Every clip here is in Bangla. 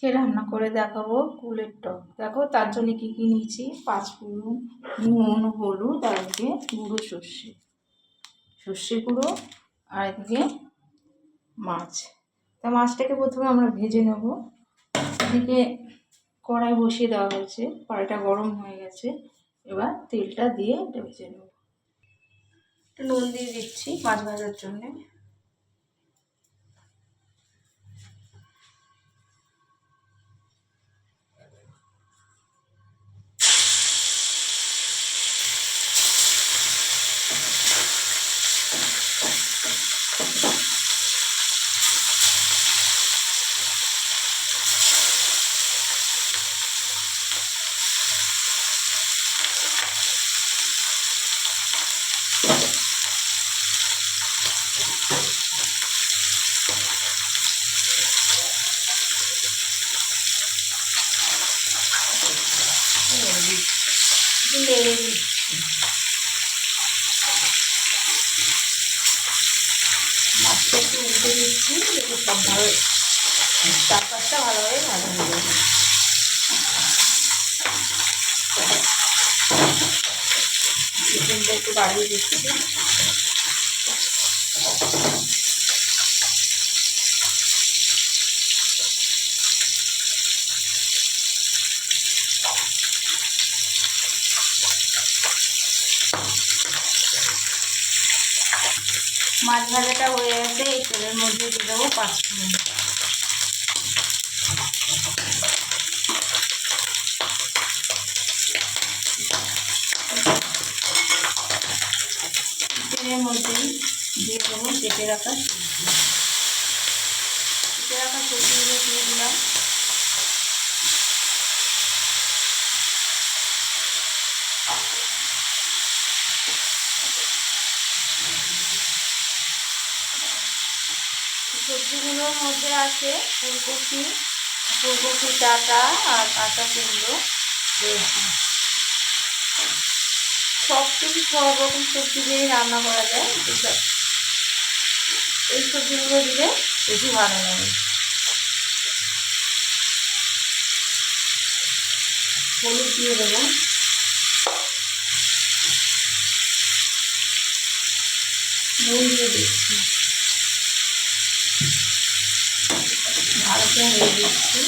আজকে রান্না করে দেখাবো কুলের টক। দেখো তার জন্য কি কি নিয়েছি: 5 ফোড়ন, নুন, হলুদ, আর এদিকে গুঁড়ো সর্ষে গুঁড়ো, আর এদিকে মাছ। তা মাছটাকে প্রথমে আমরা ভেজে নেব। এদিকে কড়াই বসিয়ে দেওয়া হয়েছে, কড়াইটা গরম হয়ে গেছে। এবার তেলটা দিয়ে এটা ভেজে নেব। একটু নুন দিয়ে দিচ্ছি মাছ ভাজার জন্যে। নেড়ে দিচ্ছি, মাছটা একটু উল্টে দিচ্ছি যাতে সব ভালো চারপাশটা ভালোভাবে ভাজা হয়ে যাবে। চিকেনটা একটু বাড়িয়ে দিচ্ছি। মাছ ভাজাটা হয়ে গেছে, এই তেলের মধ্যে দিয়ে দেবো 5 ফোড়ন। তেলের মধ্যেই দিয়ে দেবো কেটে রাখা সবজিগুলো দিয়ে দিলাম। সবজিগুলোর মধ্যে আছে ফুলকপি ডাঁটা আর কাঁচা কুমড়ো রয়েছে। সব কিছু সব রকম সবজি দিয়েই রান্না করা যায়, এই সবজিগুলো দিলে বেশি ভালো লাগে। হলুদ দিয়ে দেবো, নুন দিয়ে দিচ্ছি, ভালো করে নেড়ে দিচ্ছি।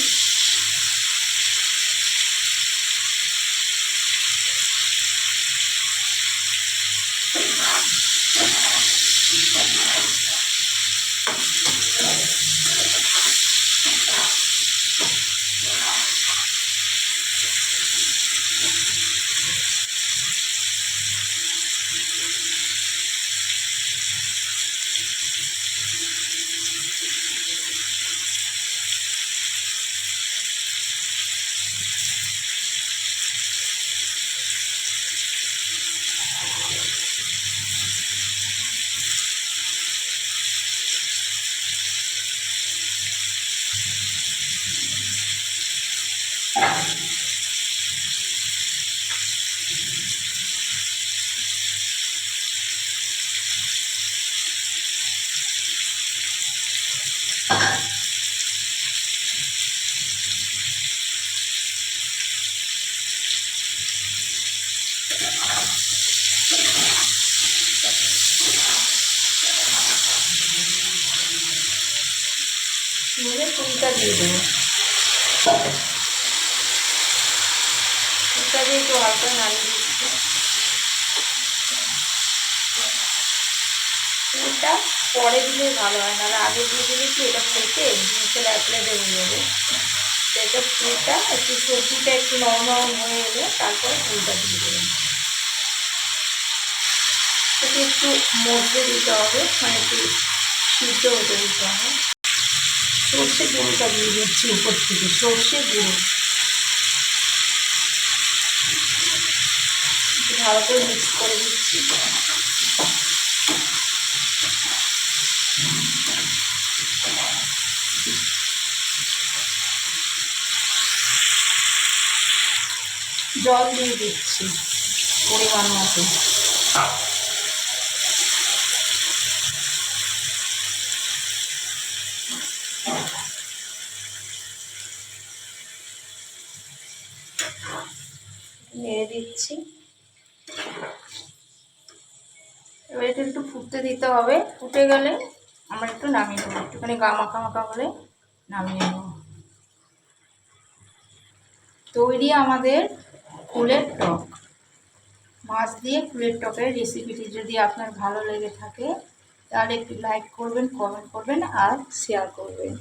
ফুলটা দিয়ে দেবো, ফুলটা দিয়ে একটু হালকা নাড়িয়ে দিচ্ছি। ফুলটা পরে দিলে ভালো হয়, না আগে দিয়ে দিলে কি এটা ফুলতে জিনিসটা ল্যাপলে হয়ে যাবে। সেটা ফুলটা একটু সবজিটা একটু নরম হয়ে এলে তারপরে ফুলটা দিয়ে দেবেন। সেটা একটু মধ্যে দিতে হবে, মানে একটু সিদ্ধ হতে দিতে হবে। সর্ষে গুঁড়োটা দিয়ে দিচ্ছি উপর থেকে, সর্ষে গুঁড়ো ভালো করে মিক্স করে দিচ্ছি। জল দিয়ে দিচ্ছি পরিমাণ মতো। নেড়ে দিচ্ছি। এবার এটা একটু ফুটতে দিতে হবে, ফুটে গেলে আমরা একটু নামিয়ে নেবো, একটুখানি গা মাখা মাখা হলে নামিয়ে নেব। তৈরি আমাদের ফুলের টক। মাছ দিয়ে ফুলের টকের রেসিপিটি যদি আপনার ভালো লেগে থাকে তাহলে একটু লাইক করবেন, কমেন্ট করবেন আর শেয়ার করবেন।